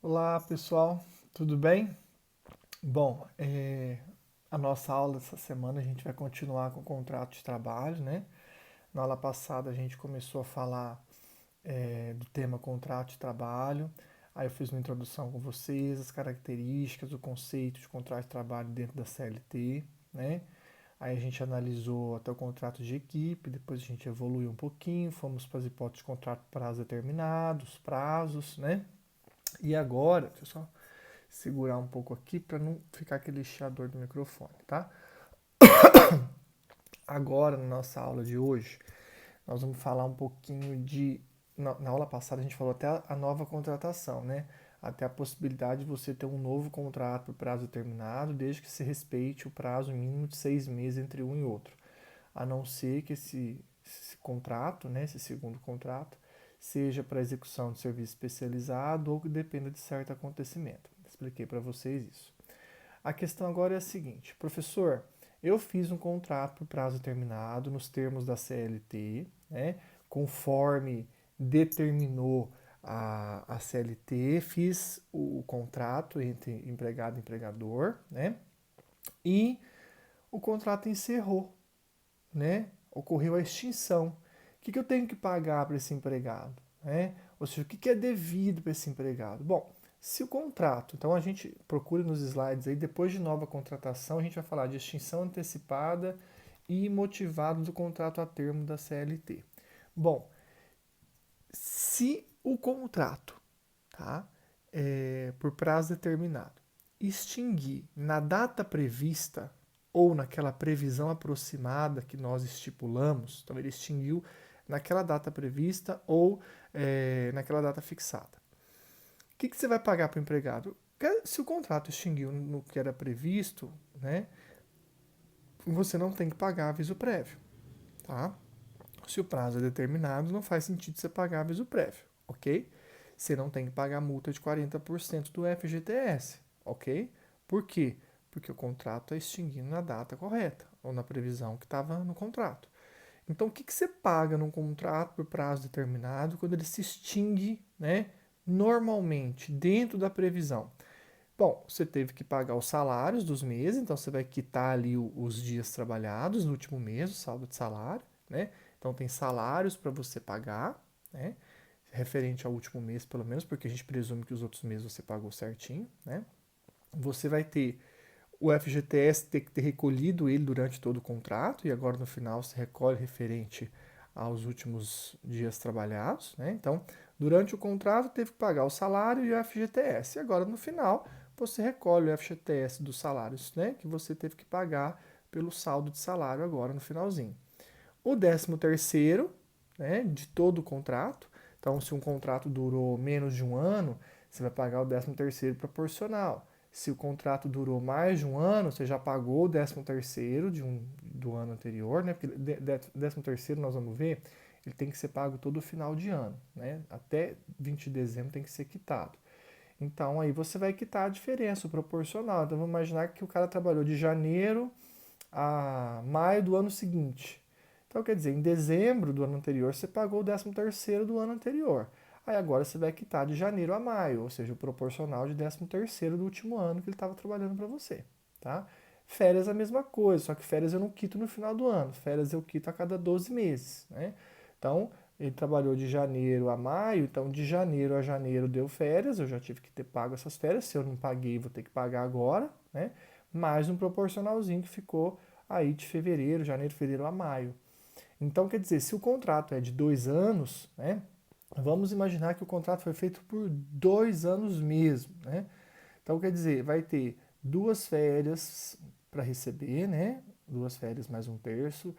Olá pessoal, tudo bem? Bom, a nossa aula dessa semana a gente vai continuar com o contrato de trabalho, né? Na aula passada a gente começou a falar do tema contrato de trabalho, aí eu fiz uma introdução com vocês, as características, o conceito de contrato de trabalho dentro da CLT, né? Aí a gente analisou até o contrato de equipe, depois a gente evoluiu um pouquinho, fomos para as hipóteses de contrato por prazo determinado, os prazos, né? E agora, pessoal, segurar um pouco aqui para não ficar aquele chiador do microfone, tá? Agora, na nossa aula de hoje, nós vamos falar um pouquinho de. Na aula passada, a gente falou até a nova contratação, né? Até a possibilidade de você ter um novo contrato por prazo determinado, desde que se respeite o prazo mínimo de 6 meses entre um e outro. A não ser que esse contrato, né, esse segundo contrato, seja para execução de serviço especializado ou que dependa de certo acontecimento. Expliquei para vocês isso. A questão agora é a seguinte: professor, eu fiz um contrato por prazo determinado nos termos da CLT, né, conforme determinou a CLT, fiz o contrato entre empregado e empregador, né, e o contrato encerrou, né, ocorreu a extinção. O que eu tenho que pagar para esse empregado? Né? Ou seja, o que é devido para esse empregado? Bom, se o contrato, então a gente procura nos slides aí, depois de nova contratação, a gente vai falar de extinção antecipada e motivado do contrato a termo da CLT. Bom, se o contrato, tá, por prazo determinado, extinguir na data prevista ou naquela previsão aproximada que nós estipulamos, então ele extinguiu naquela data prevista ou naquela data fixada. O que você vai pagar para o empregado? Se o contrato extinguiu no que era previsto, né, você não tem que pagar aviso prévio, tá? Se o prazo é determinado, não faz sentido você pagar aviso prévio, ok? Você não tem que pagar multa de 40% do FGTS, ok? Por quê? Porque o contrato é extinguindo na data correta, ou na previsão que estava no contrato. Então, o que você paga num contrato por prazo determinado quando ele se extingue, né, normalmente, dentro da previsão? Bom, você teve que pagar os salários dos meses, então você vai quitar ali os dias trabalhados no último mês, o saldo de salário, né? Então tem salários para você pagar, né? Referente ao último mês, pelo menos, porque a gente presume que os outros meses você pagou certinho, né? Você vai ter o FGTS ter que ter recolhido ele durante todo o contrato, e agora no final se recolhe referente aos últimos dias trabalhados, né? Então, durante o contrato teve que pagar o salário e o FGTS. E agora no final você recolhe o FGTS dos salários, né, que você teve que pagar pelo saldo de salário agora no finalzinho. O 13º, né, de todo o contrato. Então, se um contrato durou menos de um ano, você vai pagar o 13º proporcional. Se o contrato durou mais de um ano, você já pagou o 13º do ano anterior, né? Porque 13º nós vamos ver, ele tem que ser pago todo final de ano, né? Até 20 de dezembro tem que ser quitado. Então aí você vai quitar a diferença, o proporcional. Então vamos imaginar que o cara trabalhou de janeiro a maio do ano seguinte. Então quer dizer, em dezembro do ano anterior você pagou o 13º do ano anterior. Aí agora você vai quitar de janeiro a maio, ou seja, o proporcional de 13º do último ano que ele estava trabalhando para você, tá? Férias é a mesma coisa, só que férias eu não quito no final do ano, férias eu quito a cada 12 meses, né? Então, ele trabalhou de janeiro a maio, então de janeiro a janeiro deu férias, eu já tive que ter pago essas férias, se eu não paguei, vou ter que pagar agora, né? Mais um proporcionalzinho que ficou aí de fevereiro, janeiro, fevereiro a maio. Então, quer dizer, se o contrato é de 2 anos, né? Vamos imaginar que o contrato foi feito por 2 anos mesmo, né? Então, quer dizer, vai ter 2 férias para receber, né? 2 férias mais um terço,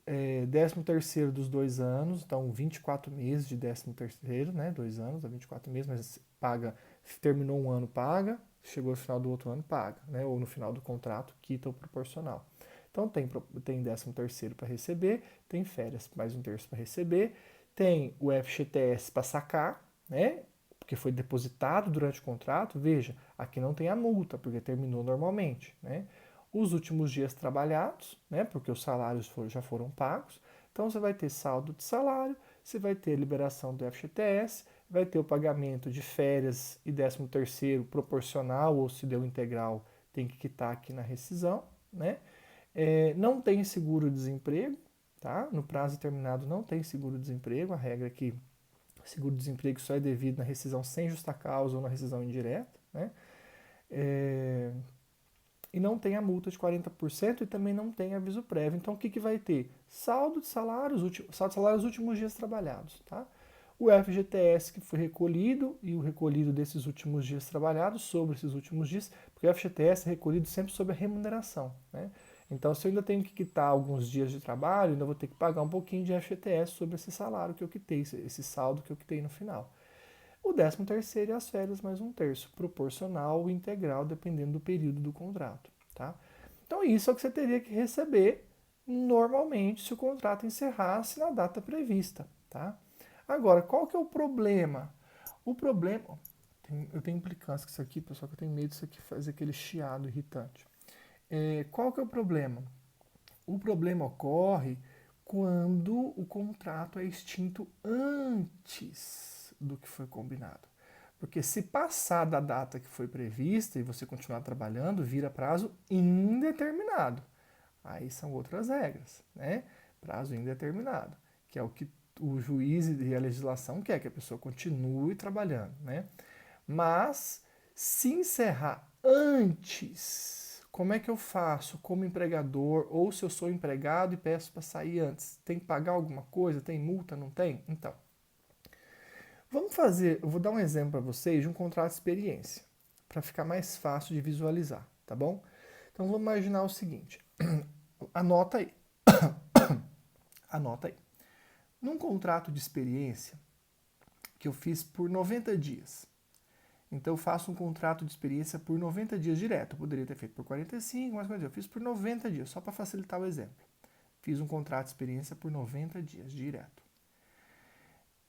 13º dos 2 anos, então 24 meses de 13º, né? 2 anos, dá 24 meses, mas paga, terminou um ano, paga, chegou no final do outro ano, paga, né? Ou no final do contrato, quita o proporcional. Então tem 13º para receber, tem férias mais um terço para receber, tem o FGTS para sacar, né? Porque foi depositado durante o contrato, veja, aqui não tem a multa, porque terminou normalmente, né? Os últimos dias trabalhados, né, porque os salários já foram pagos. Então você vai ter saldo de salário, você vai ter liberação do FGTS, vai ter o pagamento de férias e 13º proporcional, ou se deu integral, tem que quitar aqui na rescisão, né? Não tem seguro-desemprego, tá? No prazo determinado não tem seguro-desemprego, a regra é que seguro-desemprego só é devido na rescisão sem justa causa ou na rescisão indireta, né? E não tem a multa de 40% e também não tem aviso prévio. Então, o que vai ter? Saldo de salários, últimos dias trabalhados, tá? O FGTS que foi recolhido e o recolhido desses últimos dias trabalhados sobre esses últimos dias, porque o FGTS é recolhido sempre sobre a remuneração, né? Então, se eu ainda tenho que quitar alguns dias de trabalho, ainda vou ter que pagar um pouquinho de FGTS sobre esse salário que eu quitei, esse saldo que eu quitei no final. O 13º e as férias mais um terço, proporcional ou integral, dependendo do período do contrato, tá? Então isso é o que você teria que receber normalmente se o contrato encerrasse na data prevista, tá? Agora, qual que é o problema? O problema... Eu tenho implicância com isso aqui, pessoal, que eu tenho medo disso aqui fazer aquele chiado irritante. Qual que é o problema? O problema ocorre quando o contrato é extinto antes do que foi combinado. Porque se passar da data que foi prevista e você continuar trabalhando, vira prazo indeterminado. Aí são outras regras, né? Prazo indeterminado, que é o que o juiz e a legislação quer, que a pessoa continue trabalhando, né? Mas se encerrar antes, como é que eu faço como empregador ou se eu sou empregado e peço para sair antes? Tem que pagar alguma coisa? Tem multa? Não tem? Então, vamos fazer, eu vou dar um exemplo para vocês de um contrato de experiência, para ficar mais fácil de visualizar, tá bom? Então vamos imaginar o seguinte, anota aí, anota aí. Num contrato de experiência que eu fiz por 90 dias, então eu faço um contrato de experiência por 90 dias direto. Eu poderia ter feito por 45, mas eu fiz por 90 dias, só para facilitar o exemplo. Fiz um contrato de experiência por 90 dias direto.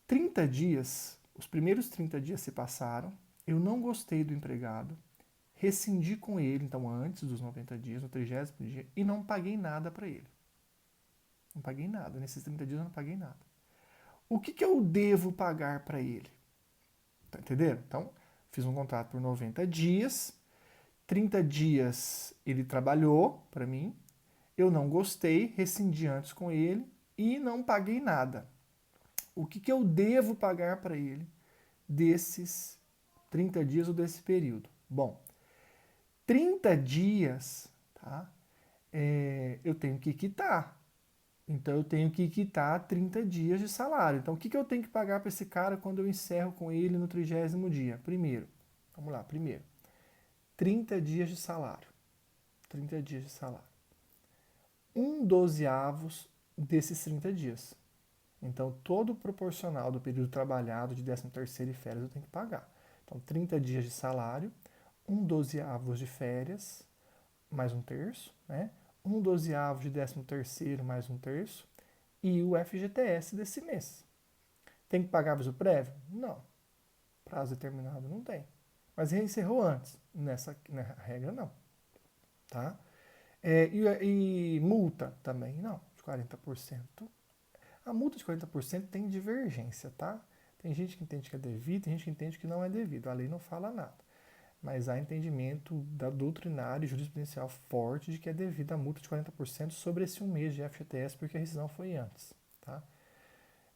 30 dias, os primeiros 30 dias se passaram, eu não gostei do empregado, rescindi com ele, então antes dos 90 dias, no 30º dia, e não paguei nada para ele. Não paguei nada, nesses 30 dias eu não paguei nada. O que eu devo pagar para ele? Tá entendendo? Então, fiz um contrato por 90 dias, 30 dias ele trabalhou para mim, eu não gostei, rescindi antes com ele e não paguei nada. O que eu devo pagar para ele desses 30 dias ou desse período? Bom, 30 dias, tá? Eu tenho que quitar. Então eu tenho que quitar 30 dias de salário. Então o que eu tenho que pagar para esse cara quando eu encerro com ele no 30º dia? Primeiro, vamos lá, primeiro, 30 dias de salário. 30 dias de salário. 1/12 desses 30 dias. Então, todo o proporcional do período trabalhado de 13º e férias eu tenho que pagar. Então, 30 dias de salário, 1/12 de férias, mais um terço, né? 1/12 de 13º mais um terço e o FGTS desse mês. Tem que pagar aviso prévio? Não. Prazo determinado não tem. Mas encerrou antes. Nessa regra, não. Tá? E multa também? Não. De 40%. A multa de 40% tem divergência, tá? Tem gente que entende que é devido, tem gente que entende que não é devido. A lei não fala nada. Mas há entendimento da doutrinária e jurisprudencial forte de que é devido a multa de 40% sobre esse um mês de FGTS, porque a rescisão foi antes, tá?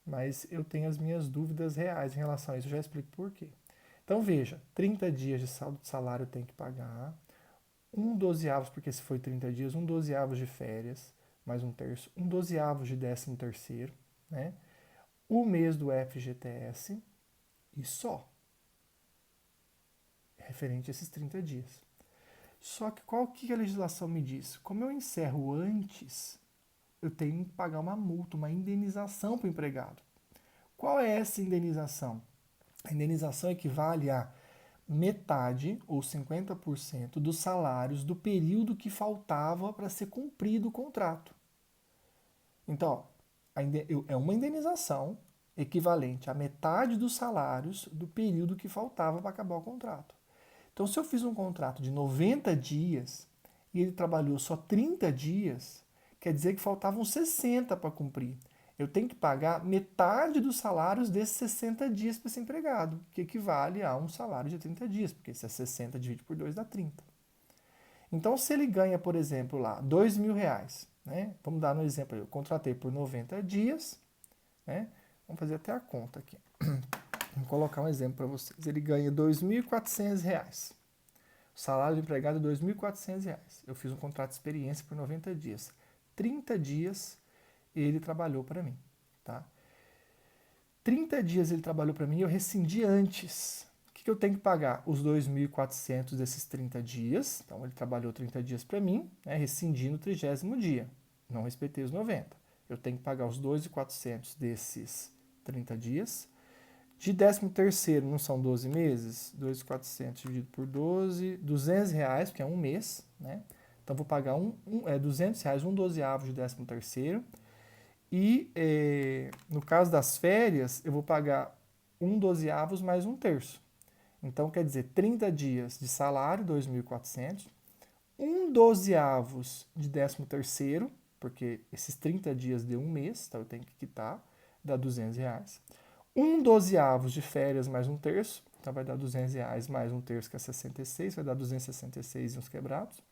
Mas eu tenho as minhas dúvidas reais em relação a isso, eu já explico por quê. Então veja, 30 dias de saldo de salário eu tenho que pagar, 1/12, porque se foi 30 dias, 1/12 de férias, mais um terço, 1/12 de 13º, né? O mês do FGTS e só. Referente a esses 30 dias. Só que qual que a legislação me diz? Como eu encerro antes, eu tenho que pagar uma multa, uma indenização para o empregado. Qual é essa indenização? A indenização equivale a metade, ou 50%, dos salários do período que faltava para ser cumprido o contrato. Então, é uma indenização equivalente a metade dos salários do período que faltava para acabar o contrato. Então, se eu fiz um contrato de 90 dias e ele trabalhou só 30 dias, quer dizer que faltavam 60 para cumprir. Eu tenho que pagar metade dos salários desses 60 dias para esse empregado, que equivale a um salário de 30 dias, porque se é 60 dividido por 2 dá 30. Então, se ele ganha, por exemplo, lá, R$ 2.000, né? Vamos dar um exemplo aí, eu contratei por 90 dias, né? Vamos fazer até a conta aqui. Vou colocar um exemplo para vocês. Ele ganha R$ 2.400. O salário do empregado é R$ 2.400. Eu fiz um contrato de experiência por 90 dias. 30 dias ele trabalhou para mim, tá? 30 dias ele trabalhou para mim e eu rescindi antes. O que eu tenho que pagar? Os 2.400 desses 30 dias. Então, ele trabalhou 30 dias para mim, né, rescindi no 30º dia. Não respeitei os 90. Eu tenho que pagar os 2.400 desses 30 dias. De 13º, não são 12 meses? 2.400 dividido por 12, R$ 200, porque é um mês, né? Então, vou pagar R$ 200, um dozeavo de 13º. E, no caso das férias, eu vou pagar um dozeavos mais um terço. Então, quer dizer, 30 dias de salário, 2.400, um dozeavos de 13º, porque esses 30 dias deu um mês, então eu tenho que quitar, dá R$ 200. Um dozeavos de férias mais um terço, então vai dar R$ 200 mais um terço, que é 66, vai dar 266 e uns quebrados.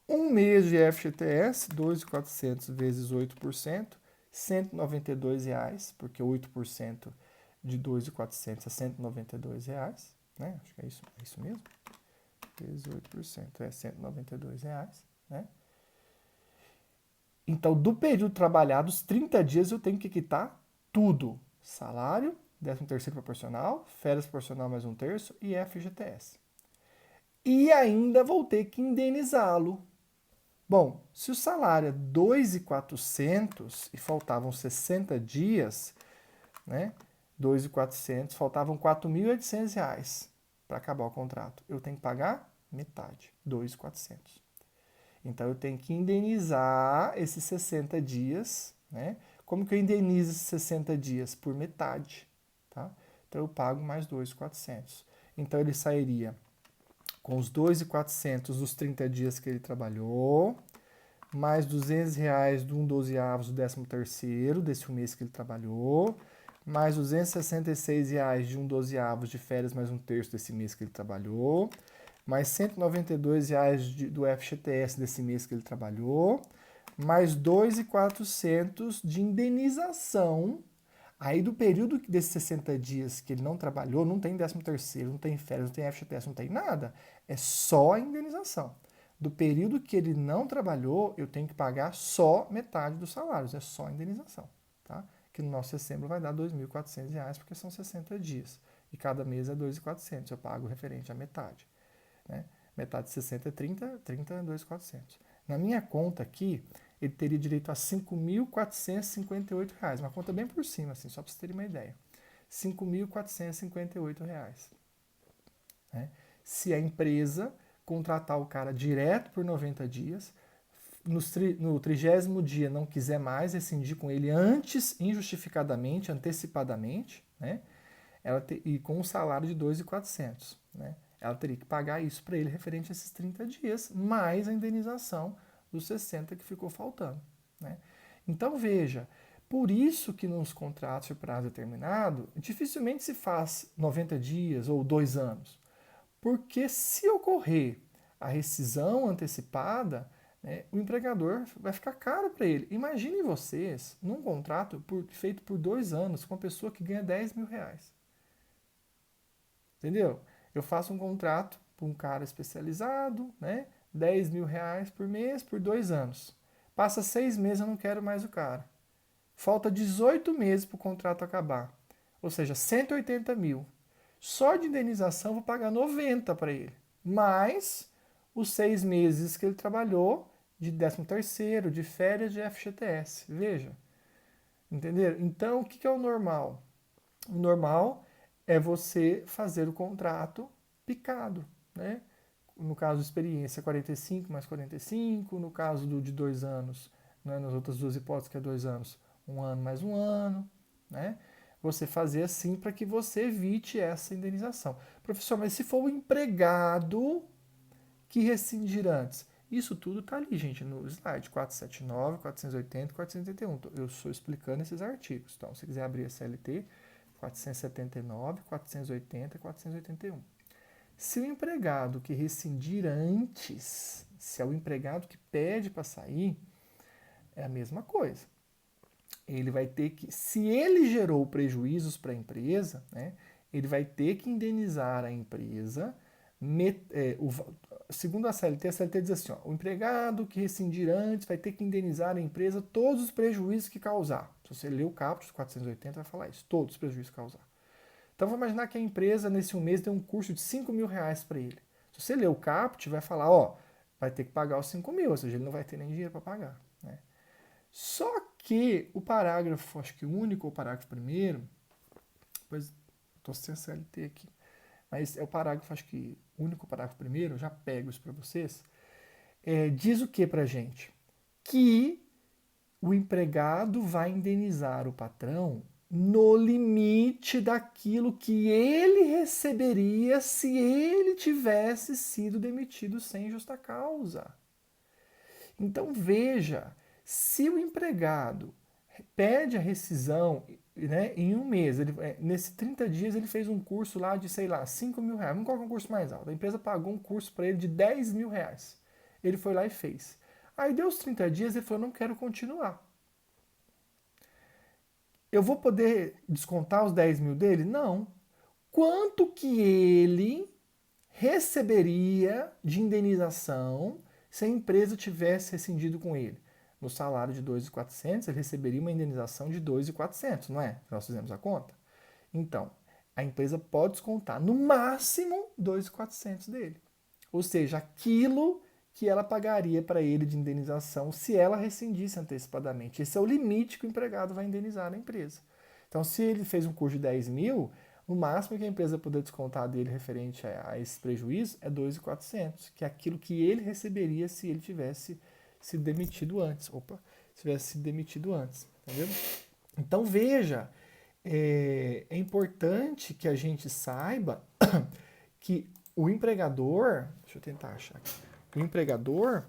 Um mês de FGTS, 2.400 vezes 8%, R$ 192, porque 8% de 2.400 é R$ 192, né? Acho que é isso mesmo. Vezes 8% é R$ 192, né? Então, do período trabalhado, os 30 dias eu tenho que quitar tudo. Salário, 13º proporcional, férias proporcional mais um terço e FGTS. E ainda vou ter que indenizá-lo. Bom, se o salário é 2.400 e faltavam 60 dias, né? 2.400, faltavam R$ 4.800 para acabar o contrato. Eu tenho que pagar metade, 2.400. Então eu tenho que indenizar esses 60 dias, né? Como que eu indenizo esses 60 dias? Por metade, tá? Então eu pago mais 2.400. Então ele sairia com os 2.400 dos 30 dias que ele trabalhou, mais R$ 200 de um dozeavos do 13º desse mês que ele trabalhou, mais R$ 266 de um dozeavos de férias mais um terço desse mês que ele trabalhou, mais R$ 192 do FGTS desse mês que ele trabalhou, mais 2.400 de indenização. Aí do período desses 60 dias que ele não trabalhou, não tem 13º, não tem férias, não tem FGTS, não tem nada. É só a indenização. Do período que ele não trabalhou, eu tenho que pagar só metade dos salários, é só a indenização, tá? Que no nosso setembro vai dar R$ 2.400, porque são 60 dias. E cada mês é 2.400, eu pago referente à metade, né? Metade de 60 é 30, 30 é 2.400. Na minha conta aqui, ele teria direito a R$ 5.458, uma conta bem por cima, assim, só para vocês terem uma ideia. R$ 5.458, né? Se a empresa contratar o cara direto por 90 dias, no 30º dia não quiser mais rescindir com ele antes, injustificadamente, antecipadamente, né? E com um salário de 2.400, né? Ela teria que pagar isso para ele referente a esses 30 dias, mais a indenização dos 60 que ficou faltando, né? Então, veja, por isso que nos contratos de prazo determinado, dificilmente se faz 90 dias ou 2 anos. Porque se ocorrer a rescisão antecipada, né, o empregador vai ficar caro para ele. Imaginem vocês num contrato feito por 2 anos com uma pessoa que ganha R$ 10.000. Entendeu? Eu faço um contrato para um cara especializado, né? R$ 10.000 por mês por 2 anos. Passa 6 meses, eu não quero mais o cara. Falta 18 meses para o contrato acabar. Ou seja, 180 mil. Só de indenização eu vou pagar 90 para ele. Mais os 6 meses que ele trabalhou de 13º, de férias, de FGTS. Veja. Entenderam? Então, o que é o normal? O normal é você fazer o contrato picado, né? No caso de experiência, 45 mais 45. No caso de 2 anos, né? Nas outras duas hipóteses, que é 2 anos, 1 ano mais 1 ano, né? Você fazer assim para que você evite essa indenização. Professor, mas se for o empregado que rescindir antes? Isso tudo está ali, gente, no slide 479, 480 e 481. Eu estou explicando esses artigos. Então, se quiser abrir a CLT, 479, 480 e 481. Se o empregado que rescindir antes, se é o empregado que pede para sair, é a mesma coisa. Ele vai ter que, se ele gerou prejuízos para a empresa, né, ele vai ter que indenizar a empresa. Segundo a CLT diz assim, ó, o empregado que rescindir antes vai ter que indenizar a empresa todos os prejuízos que causar. Se você ler o caput 480, vai falar isso, todos os prejuízos que causar. Então, vamos imaginar que a empresa, nesse um mês, deu um curso de 5 mil reais para ele. Se você ler o caput, vai falar, ó, vai ter que pagar os 5 mil, ou seja, ele não vai ter nem dinheiro para pagar. Né? Só que o parágrafo, acho que o único, o parágrafo primeiro, pois estou sem CLT aqui, mas é o parágrafo, acho que o único parágrafo primeiro, já pego isso para vocês, diz o que para gente? Que o empregado vai indenizar o patrão no limite daquilo que ele receberia se ele tivesse sido demitido sem justa causa. Então veja, se o empregado pede a rescisão, né, em um mês, nesse 30 dias ele fez um curso lá de, sei lá, 5 mil reais, vamos colocar um curso mais alto, a empresa pagou um curso para ele de 10 mil reais, ele foi lá e fez. Aí deu os 30 dias e ele falou, não quero continuar. Eu vou poder descontar os 10 mil dele? Não. Quanto que ele receberia de indenização se a empresa tivesse rescindido com ele? No salário de 2.400, ele receberia uma indenização de 2.400, não é? Nós fizemos a conta. Então, a empresa pode descontar no máximo 2.400 dele. Ou seja, aquilo que ela pagaria para ele de indenização se ela rescindisse antecipadamente. Esse é o limite que o empregado vai indenizar na empresa. Então, se ele fez um curso de 10 mil, o máximo que a empresa poder descontar dele referente a esse prejuízo é 2.400, que é aquilo que ele receberia se ele tivesse sido demitido antes. Se tivesse sido demitido antes, entendeu? Então, veja, é importante que a gente saiba que o empregador, deixa eu tentar achar aqui, o empregador,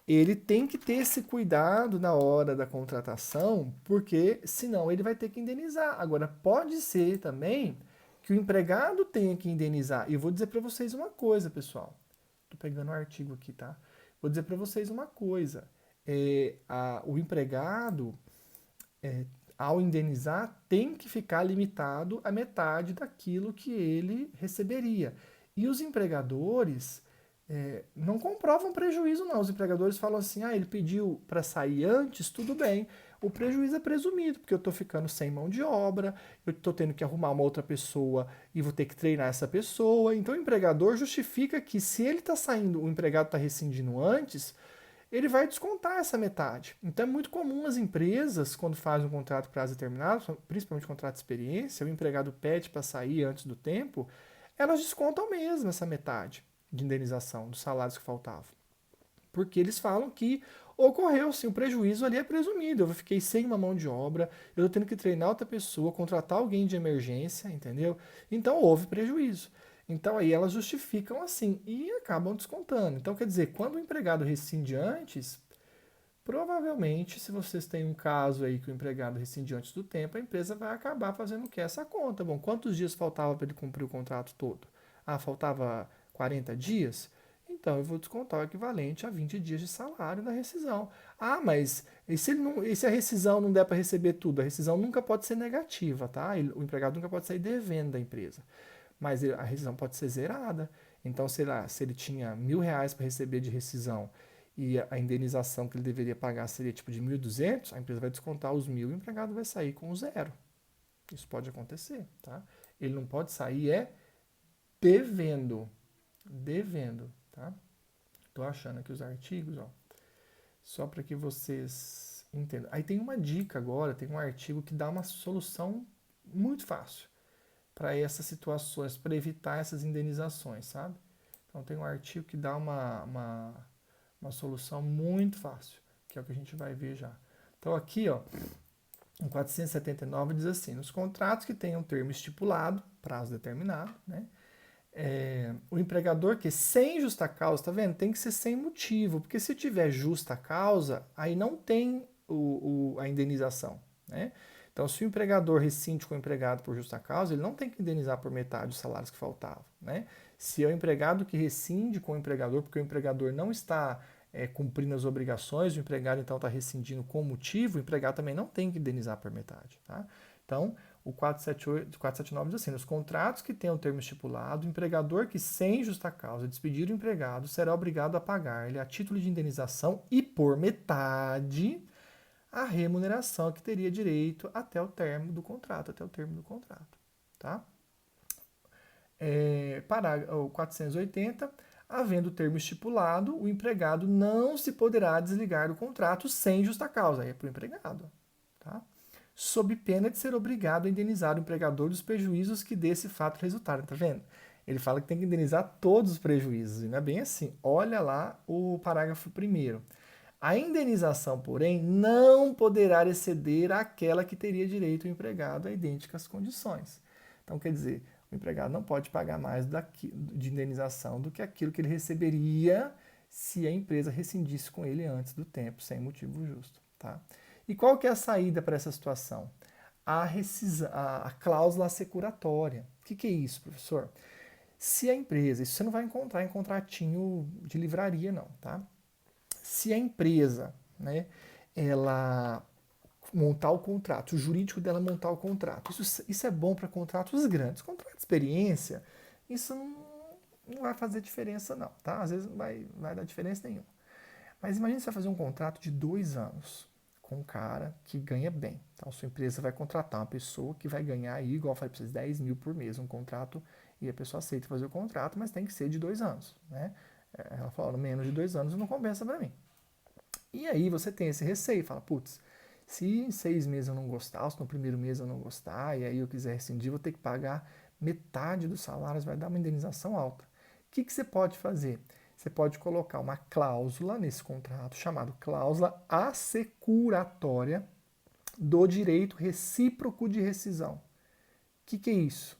ele tem que ter esse cuidado na hora da contratação, porque senão ele vai ter que indenizar. Agora, pode ser também que o empregado tenha que indenizar. E eu vou dizer para vocês uma coisa, pessoal. Estou pegando o artigo aqui, tá? Vou dizer para vocês uma coisa. O empregado, ao indenizar, tem que ficar limitado à metade daquilo que ele receberia. E os empregadores não comprovam prejuízo, não. Os empregadores falam assim, ele pediu para sair antes, tudo bem. O prejuízo é presumido, porque eu estou ficando sem mão de obra, eu estou tendo que arrumar uma outra pessoa e vou ter que treinar essa pessoa. Então o empregador justifica que se ele está saindo, o empregado está rescindindo antes, ele vai descontar essa metade. Então é muito comum as empresas, quando fazem um contrato prazo determinado, principalmente contrato de experiência, o empregado pede para sair antes do tempo, elas descontam mesmo essa metade de indenização dos salários que faltavam. Porque eles falam que ocorreu sim, o prejuízo ali é presumido. Eu fiquei sem uma mão de obra, eu estou tendo que treinar outra pessoa, contratar alguém de emergência, entendeu? Então houve prejuízo. Então aí elas justificam assim e acabam descontando. Então quer dizer, quando o empregado rescinde antes, provavelmente, se vocês têm um caso aí que o empregado rescinde antes do tempo, a empresa vai acabar fazendo o que? Essa conta. Bom, quantos dias faltava para ele cumprir o contrato todo? Faltava 40 dias? Então eu vou descontar o equivalente a 20 dias de salário na rescisão. Mas e se a rescisão não der para receber tudo? A rescisão nunca pode ser negativa, tá? O empregado nunca pode sair devendo da empresa. Mas a rescisão pode ser zerada. Então, sei lá, se ele tinha R$ 1.000 para receber de rescisão e a indenização que ele deveria pagar seria tipo de 1.200, a empresa vai descontar os 1.000 e o empregado vai sair com zero. Isso pode acontecer, tá? Ele não pode sair devendo. Devendo, tá? Tô achando aqui os artigos, ó, só para que vocês entendam. Aí tem uma dica agora, tem um artigo que dá uma solução muito fácil para essas situações, para evitar essas indenizações, sabe? Então tem um artigo que dá uma solução muito fácil, que é o que a gente vai ver já. Então aqui, ó, em 479 diz assim, nos contratos que tenham termo estipulado, prazo determinado, né, O empregador que sem justa causa, tá vendo? Tem que ser sem motivo, porque se tiver justa causa, aí não tem a indenização, né? Então, se o empregador rescinde com o empregado por justa causa, ele não tem que indenizar por metade os salários que faltavam, né? Se é o empregado que rescinde com o empregador, porque o empregador não está cumprindo as obrigações, o empregado então está rescindindo com motivo, o empregado também não tem que indenizar por metade, tá? Então, o 479 diz assim: nos contratos que tenham termo estipulado, o empregador que, sem justa causa, despedir o empregado será obrigado a pagar-lhe, a título de indenização e por metade, a remuneração que teria direito até o termo do contrato, tá? O 480, havendo o termo estipulado, o empregado não se poderá desligar do contrato sem justa causa, aí é para o empregado, tá? Sob pena de ser obrigado a indenizar o empregador dos prejuízos que desse fato resultaram, tá vendo? Ele fala que tem que indenizar todos os prejuízos, e não é bem assim. Olha lá o parágrafo 1º. A indenização, porém, não poderá exceder aquela que teria direito o empregado a idênticas condições. Então, quer dizer, o empregado não pode pagar mais de indenização do que aquilo que ele receberia se a empresa rescindisse com ele antes do tempo, sem motivo justo, tá? E qual que é a saída para essa situação? A cláusula assecuratória. O que é isso, professor? Se a empresa, isso você não vai encontrar em contratinho de livraria, não, tá? Se a empresa, né, ela montar o contrato, o jurídico dela montar o contrato, isso é bom para contratos grandes. Contrato de experiência, isso não vai fazer diferença, não, tá? Às vezes não vai dar diferença nenhuma. Mas imagine você vai fazer um contrato de 2 anos com um cara que ganha bem. Então, sua empresa vai contratar uma pessoa que vai ganhar aí, igual eu falei para vocês, 10 mil por mês, um contrato, e a pessoa aceita fazer o contrato, mas tem que ser de 2 anos, né? Ela fala, menos de 2 anos não compensa para mim. E aí você tem esse receio, fala, putz, se em 6 meses eu não gostar, se no primeiro mês eu não gostar, e aí eu quiser rescindir, vou ter que pagar metade dos salários, vai dar uma indenização alta. O que você pode fazer? Você pode colocar uma cláusula nesse contrato, chamada cláusula assecuratória do direito recíproco de rescisão. O que é isso?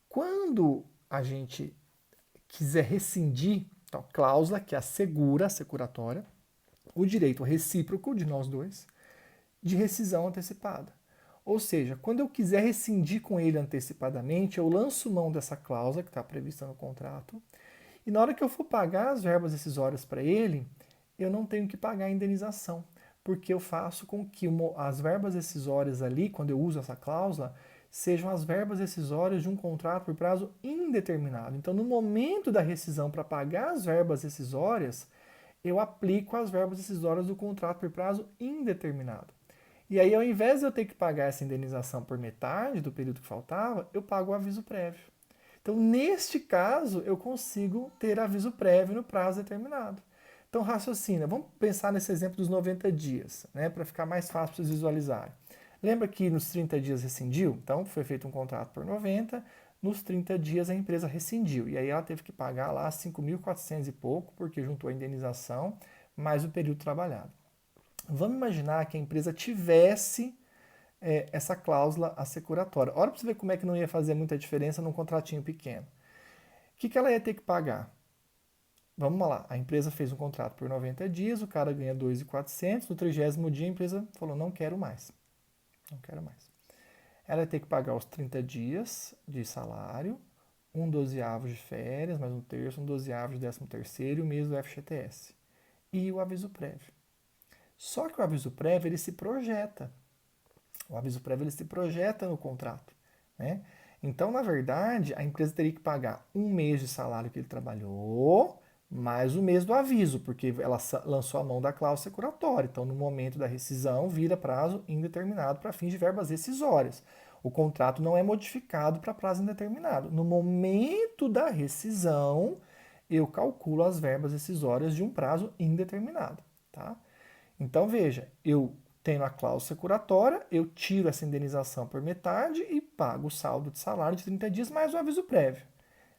Quando a gente quiser rescindir, então, cláusula que assegura, assecuratória, o direito recíproco de nós dois de rescisão antecipada. Ou seja, quando eu quiser rescindir com ele antecipadamente, eu lanço mão dessa cláusula que está prevista no contrato, e na hora que eu for pagar as verbas rescisórias para ele, eu não tenho que pagar a indenização, porque eu faço com que as verbas rescisórias ali, quando eu uso essa cláusula, sejam as verbas rescisórias de um contrato por prazo indeterminado. Então, no momento da rescisão, para pagar as verbas rescisórias, eu aplico as verbas rescisórias do contrato por prazo indeterminado. E aí, ao invés de eu ter que pagar essa indenização por metade do período que faltava, eu pago o aviso prévio. Então, neste caso, eu consigo ter aviso prévio no prazo determinado. Então, raciocina. Vamos pensar nesse exemplo dos 90 dias, né, para ficar mais fácil para vocês visualizarem. Lembra que nos 30 dias rescindiu? Então, foi feito um contrato por 90, nos 30 dias a empresa rescindiu. E aí ela teve que pagar lá 5.400 e pouco, porque juntou a indenização mais o período trabalhado. Vamos imaginar que a empresa tivesse essa cláusula assecuratória. Olha para você ver como é que não ia fazer muita diferença num contratinho pequeno. O que ela ia ter que pagar? Vamos lá, a empresa fez um contrato por 90 dias, o cara ganha 2.400, no 30º dia a empresa falou, não quero mais. Não quero mais. Ela ia ter que pagar os 30 dias de salário, um 12º de férias, mais um terço, um 12º de 13º e o mês do FGTS. E o aviso prévio. Só que o aviso prévio, ele se projeta. O aviso prévio, ele se projeta no contrato, né? Então, na verdade, a empresa teria que pagar um mês de salário que ele trabalhou, mais o mês do aviso, porque ela lançou a mão da cláusula securatória. Então, no momento da rescisão, vira prazo indeterminado para fins de verbas rescisórias. O contrato não é modificado para prazo indeterminado. No momento da rescisão, eu calculo as verbas rescisórias de um prazo indeterminado, tá? Então, veja, eu tenho a cláusula securatória, eu tiro essa indenização por metade e pago o saldo de salário de 30 dias mais o aviso prévio.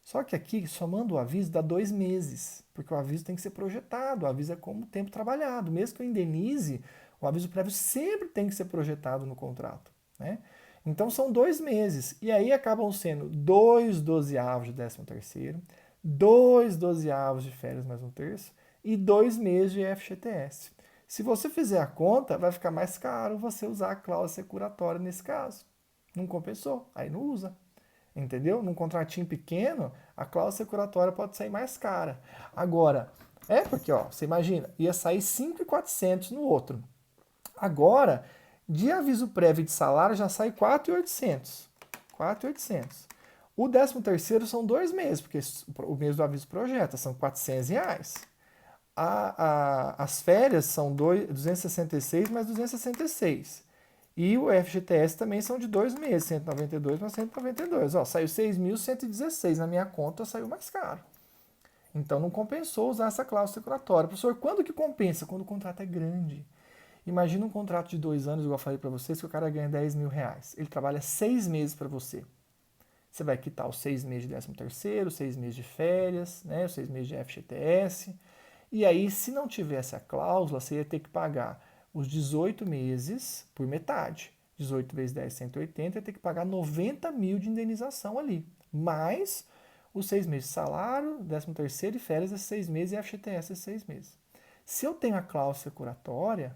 Só que aqui, somando o aviso, dá 2 meses, porque o aviso tem que ser projetado, o aviso é como tempo trabalhado. Mesmo que eu indenize, o aviso prévio sempre tem que ser projetado no contrato, né? Então são 2 meses. E aí acabam sendo 2/12 de 13º, 2/12 de férias mais um terço e 2 meses de FGTS. Se você fizer a conta, vai ficar mais caro você usar a cláusula securatória nesse caso. Não compensou, aí não usa. Entendeu? Num contratinho pequeno, a cláusula securatória pode sair mais cara. Agora, porque, ó, você imagina, ia sair 5.400 no outro. Agora, de aviso prévio de salário já sai 4.800. 4.800. O 13º são 2 meses, porque o mês do aviso projeta, são R$ 400. As férias são 266 mais 266. E o FGTS também são de 2 meses, 192 mais 192. Ó, saiu 6.116. Na minha conta saiu mais caro. Então não compensou usar essa cláusula securatória. Professor, quando que compensa? Quando o contrato é grande. Imagina um contrato de 2 anos, igual eu falei para vocês, que o cara ganha R$ 10.000. Ele trabalha 6 meses para você. Você vai quitar os 6 meses de 13º, 6 meses de férias, né, os 6 meses de FGTS. E aí, se não tivesse a cláusula, você ia ter que pagar os 18 meses por metade. 18 vezes 10, 180, ia ter que pagar 90 mil de indenização ali. Mais os 6 meses de salário, 13º e férias, esses 6 meses e FGTS, esses 6 meses. Se eu tenho a cláusula securatória,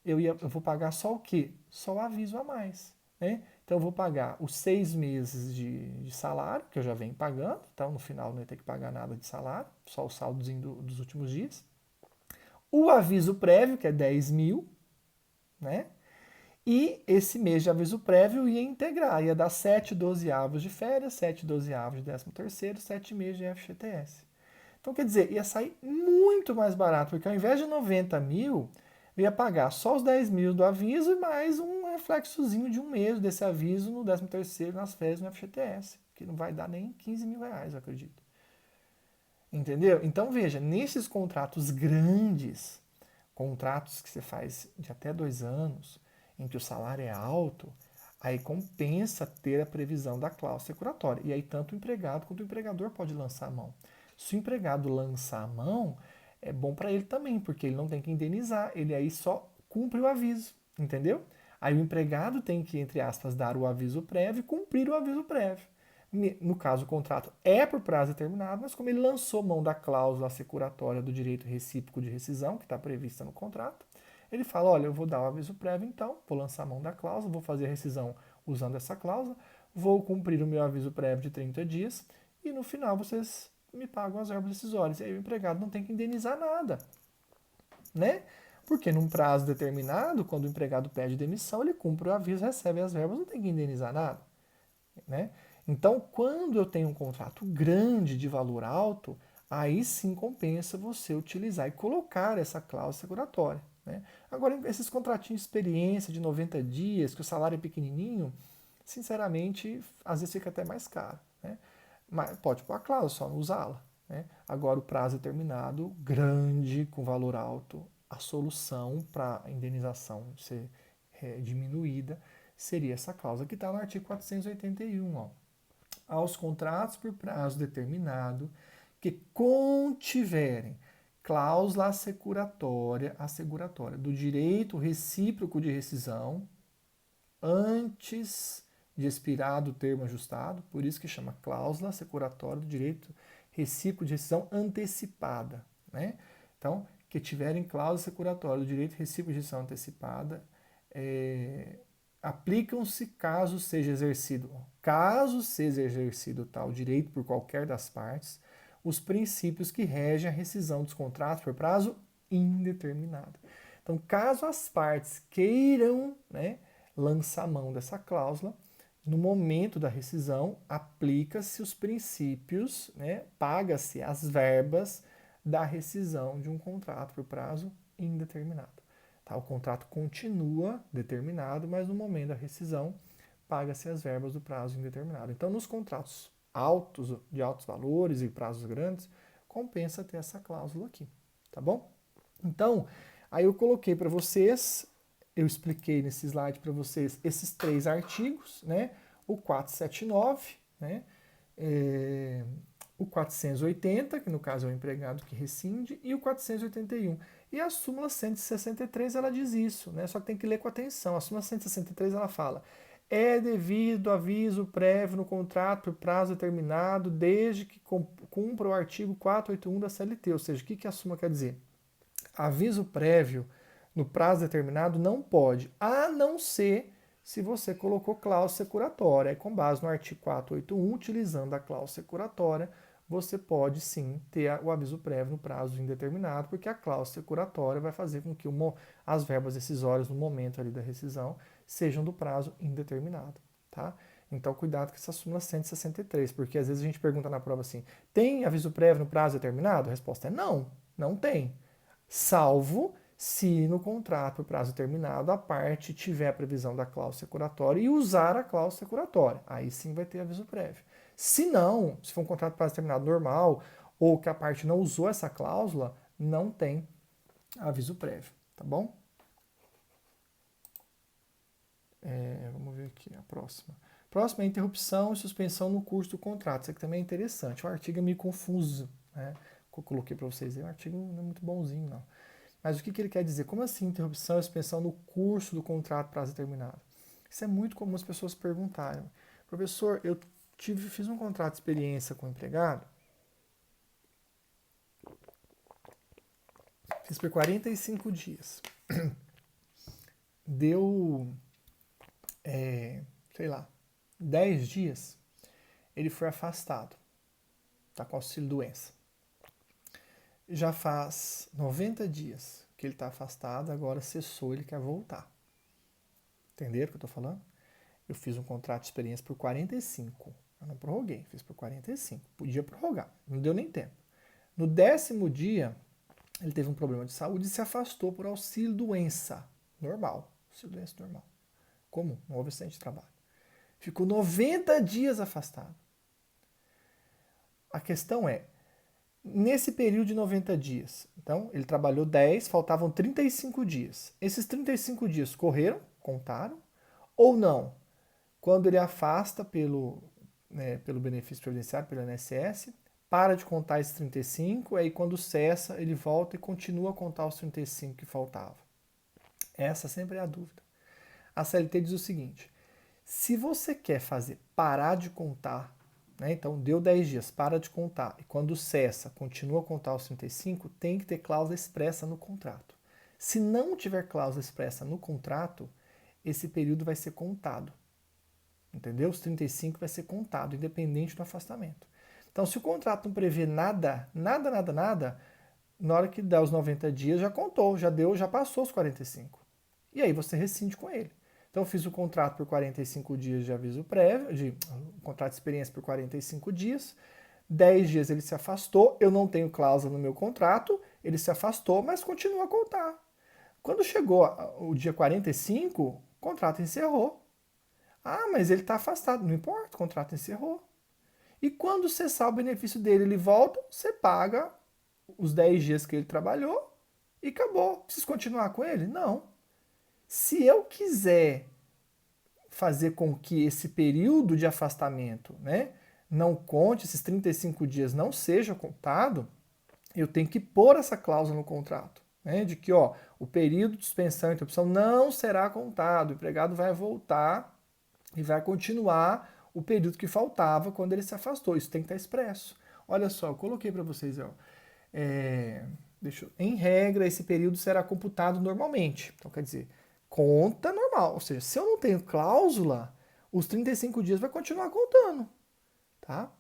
eu vou pagar só o quê? Só o aviso a mais. Né? Então eu vou pagar os 6 meses de salário, que eu já venho pagando, então no final não ia ter que pagar nada de salário, só o saldozinho dos últimos dias. O aviso prévio, que é 10 mil, né? E esse mês de aviso prévio ia integrar, ia dar 7/12 de férias, 7/12 de 13º, 7 meses de FGTS. Então, quer dizer, ia sair muito mais barato, porque ao invés de 90 mil, eu ia pagar só os 10 mil do aviso e mais um reflexozinho de um mês desse aviso no 13º, nas férias, no FGTS, que não vai dar nem 15 mil reais, eu acredito. Entendeu? Então, veja, nesses contratos grandes, contratos que você faz de até 2 anos, em que o salário é alto, aí compensa ter a previsão da cláusula securatória. E aí tanto o empregado quanto o empregador pode lançar a mão. Se o empregado lançar a mão, é bom para ele também, porque ele não tem que indenizar, ele aí só cumpre o aviso, entendeu? Aí o empregado tem que, entre aspas, dar o aviso prévio e cumprir o aviso prévio. No caso, o contrato é por prazo determinado, mas como ele lançou mão da cláusula securatória do direito recíproco de rescisão, que está prevista no contrato, ele fala, olha, eu vou dar o aviso prévio então, vou lançar mão da cláusula, vou fazer a rescisão usando essa cláusula, vou cumprir o meu aviso prévio de 30 dias e no final vocês me pagam as verbas decisórias. E aí o empregado não tem que indenizar nada, né? Porque num prazo determinado, quando o empregado pede demissão, ele cumpre o aviso, recebe as verbas, não tem que indenizar nada, né? Então, quando eu tenho um contrato grande de valor alto, aí sim compensa você utilizar e colocar essa cláusula securatória. Né? Agora, esses contratinhos de experiência de 90 dias, que o salário é pequenininho, sinceramente, às vezes fica até mais caro. Né? Mas pode pôr a cláusula, só não usá-la. Né? Agora, o prazo determinado, grande, com valor alto, a solução para a indenização ser diminuída seria essa cláusula que está no artigo 481. Ó. Aos contratos por prazo determinado que contiverem cláusula asseguratória do direito recíproco de rescisão antes de expirado o termo ajustado, por isso que chama cláusula asseguratória do direito recíproco de rescisão antecipada. Né? Então, que tiverem cláusula asseguratória do direito recíproco de rescisão antecipada, aplicam-se caso seja exercido tal direito por qualquer das partes, os princípios que regem a rescisão dos contratos por prazo indeterminado. Então, caso as partes queiram, né, lançar mão dessa cláusula, no momento da rescisão, aplica-se os princípios, né, paga-se as verbas da rescisão de um contrato por prazo indeterminado. Tá? O contrato continua determinado, mas no momento da rescisão, paga-se as verbas do prazo indeterminado. Então, nos contratos altos, de altos valores e prazos grandes, compensa ter essa cláusula aqui, tá bom? Então, aí eu coloquei para vocês, eu expliquei nesse slide para vocês esses 3 artigos, né? O 479, né? O 480, que no caso é o empregado que rescinde, e o 481. E a súmula 163, ela diz isso, né? Só que tem que ler com atenção. A súmula 163, ela fala, é devido aviso prévio no contrato por prazo determinado, desde que cumpra o artigo 481 da CLT. Ou seja, o que a súmula quer dizer? Aviso prévio no prazo determinado não pode, a não ser se você colocou cláusula securatória. E com base no artigo 481, utilizando a cláusula securatória, você pode sim ter o aviso prévio no prazo indeterminado, porque a cláusula securatória vai fazer com que as verbas decisórias no momento ali da rescisão sejam do prazo indeterminado, tá? Então, cuidado com essa súmula 163, porque às vezes a gente pergunta na prova assim, tem aviso prévio no prazo determinado? A resposta é não, não tem. Salvo se no contrato por prazo determinado a parte tiver a previsão da cláusula securatória e usar a cláusula securatória. Aí sim vai ter aviso prévio. Se não, se for um contrato por prazo determinado normal ou que a parte não usou essa cláusula, não tem aviso prévio, tá bom? Vamos ver aqui a próxima. Próxima é interrupção e suspensão no curso do contrato. Isso aqui também é interessante. O artigo é meio confuso, né? Que eu coloquei para vocês aí. O artigo não é muito bonzinho, não. Mas o que ele quer dizer? Como assim interrupção e suspensão no curso do contrato prazo determinado? Isso é muito comum as pessoas perguntarem. Professor, eu fiz um contrato de experiência com o empregado, fiz por 45 dias. Deu, sei lá, 10 dias, ele foi afastado. Está com auxílio doença. Já faz 90 dias que ele está afastado, agora cessou, ele quer voltar. Entenderam o que eu estou falando? Eu fiz um contrato de experiência por 45. Eu não prorroguei, fiz por 45. Podia prorrogar, não deu nem tempo. No 10º dia, ele teve um problema de saúde e se afastou por auxílio doença. Normal, auxílio doença normal. Comum, não houve acidente de trabalho. Ficou 90 dias afastado. A questão é, nesse período de 90 dias, então ele trabalhou 10, faltavam 35 dias. Esses 35 dias correram, contaram, ou não? Quando ele afasta pelo benefício previdenciário, pelo INSS, para de contar esses 35, aí quando cessa, ele volta e continua a contar os 35 que faltavam. Essa sempre é a dúvida. A CLT diz o seguinte, se você quer fazer parar de contar, né, então deu 10 dias, para de contar, e quando cessa, continua a contar os 35, tem que ter cláusula expressa no contrato. Se não tiver cláusula expressa no contrato, esse período vai ser contado. Entendeu? Os 35 vai ser contado, independente do afastamento. Então, se o contrato não prevê nada, na hora que dá os 90 dias, já contou, já passou os 45. E aí você rescinde com ele. Então, eu fiz o contrato por 45 dias de aviso prévio, contrato de experiência por 45 dias, 10 dias ele se afastou, eu não tenho cláusula no meu contrato, ele se afastou, mas continua a contar. Quando chegou o dia 45, o contrato encerrou. Ah, mas ele está afastado. Não importa, o contrato encerrou. E quando cessar o benefício dele, ele volta, você paga os 10 dias que ele trabalhou e acabou. Preciso continuar com ele? Não. Se eu quiser fazer com que esse período de afastamento, né, não conte, esses 35 dias não seja contado, eu tenho que pôr essa cláusula no contrato, né, de que o período de suspensão e interrupção não será contado, o empregado vai voltar e vai continuar o período que faltava quando ele se afastou. Isso tem que estar expresso. Olha só, eu coloquei para vocês, em regra, esse período será computado normalmente. Então, quer dizer, conta normal. Ou seja, se eu não tenho cláusula, os 35 dias vai continuar contando. Tá?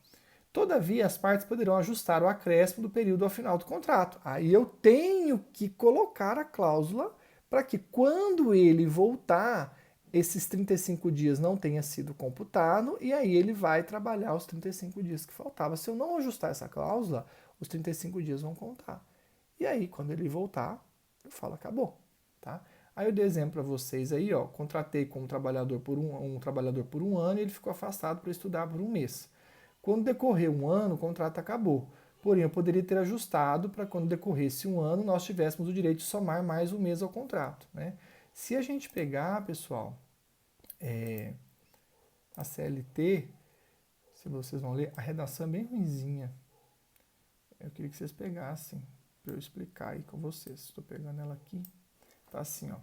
Todavia, as partes poderão ajustar o acréscimo do período ao final do contrato. Aí eu tenho que colocar a cláusula para que quando ele voltar, esses 35 dias não tenha sido computado e aí ele vai trabalhar os 35 dias que faltava. Se eu não ajustar essa cláusula, os 35 dias vão contar. E aí, quando ele voltar, eu falo, acabou. Tá? Aí eu dei exemplo para vocês aí, contratei como trabalhador um trabalhador por um ano e ele ficou afastado para estudar por um mês. Quando decorrer um ano, o contrato acabou. Porém, eu poderia ter ajustado para quando decorresse um ano, nós tivéssemos o direito de somar mais um mês ao contrato. Né? Se a gente pegar, pessoal, a CLT, se vocês vão ler, a redação é bem ruinzinha. Eu queria que vocês pegassem para eu explicar aí com vocês. Estou pegando ela aqui. Tá assim,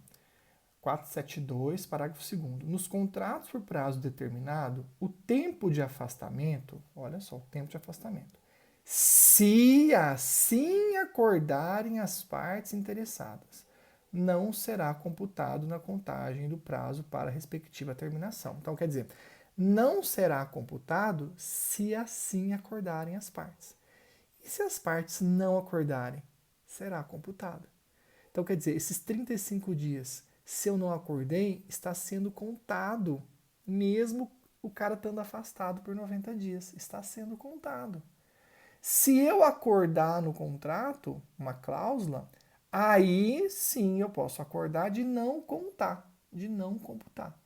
472, parágrafo 2º. Nos contratos por prazo determinado, o tempo de afastamento, olha só, o tempo de afastamento, se assim acordarem as partes interessadas, não será computado na contagem do prazo para a respectiva terminação. Então, quer dizer, não será computado se assim acordarem as partes. E se as partes não acordarem, será computado. Então, quer dizer, esses 35 dias, se eu não acordei, está sendo contado, mesmo o cara estando afastado por 90 dias. Está sendo contado. Se eu acordar no contrato uma cláusula, aí sim eu posso acordar de não contar, de não computar.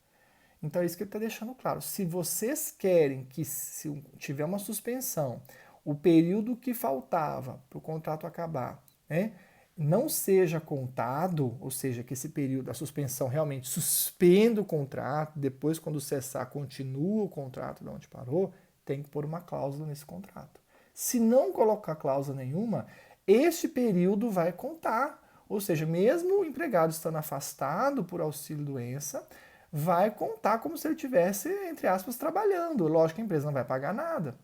Então é isso que ele está deixando claro. Se vocês querem que, se tiver uma suspensão, o período que faltava para o contrato acabar, né, não seja contado, ou seja, que esse período, a suspensão realmente suspenda o contrato, depois, quando cessar, continua o contrato de onde parou, tem que pôr uma cláusula nesse contrato. Se não colocar cláusula nenhuma, este período vai contar. Ou seja, mesmo o empregado estando afastado por auxílio-doença, vai contar como se ele estivesse, entre aspas, trabalhando. Lógico que a empresa não vai pagar nada,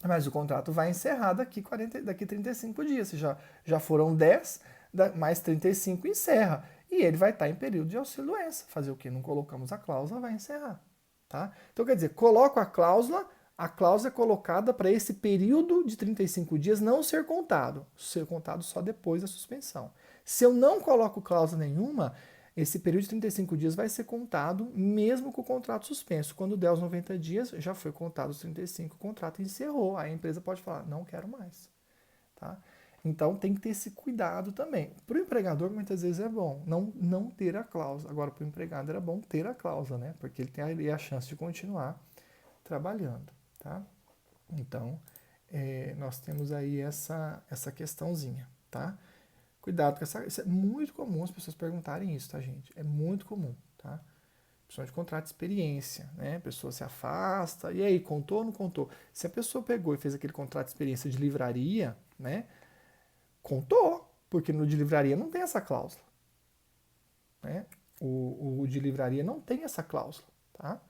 mas o contrato vai encerrar daqui 35 dias. Se já foram 10, mais 35 encerra. E ele vai estar em período de auxílio-doença. Fazer o quê? Não colocamos a cláusula, vai encerrar. Tá? Então, quer dizer, coloco a cláusula é colocada para esse período de 35 dias não ser contado só depois da suspensão. Se eu não coloco cláusula nenhuma, esse período de 35 dias vai ser contado mesmo com o contrato suspenso. Quando der os 90 dias, já foi contado os 35, o contrato encerrou. Aí a empresa pode falar, não quero mais. Tá? Então tem que ter esse cuidado também. Para o empregador, muitas vezes é bom não ter a cláusula. Agora, para o empregado era bom ter a cláusula, né? Porque ele tem ali a chance de continuar trabalhando. Tá? Então, nós temos aí essa questãozinha. Tá? Cuidado com isso é muito comum as pessoas perguntarem isso, tá, gente? É muito comum, tá? Principalmente contrato de experiência, né? A pessoa se afasta, e aí, contou ou não contou? Se a pessoa pegou e fez aquele contrato de experiência de livraria, né? Contou, porque no de livraria não tem essa cláusula, né? O de livraria não tem essa cláusula, tá?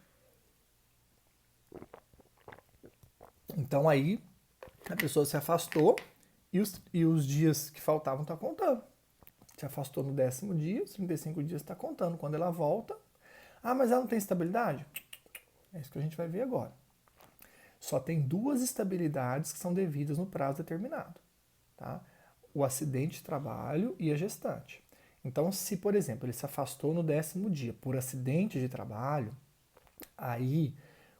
Então aí, a pessoa se afastou e os dias que faltavam tá contando. Se afastou no 10º dia, os 35 dias está contando. Quando ela volta, mas ela não tem estabilidade? É isso que a gente vai ver agora. Só tem 2 estabilidades que são devidas no prazo determinado. Tá? O acidente de trabalho e a gestante. Então, se, por exemplo, ele se afastou no 10º dia por acidente de trabalho, aí,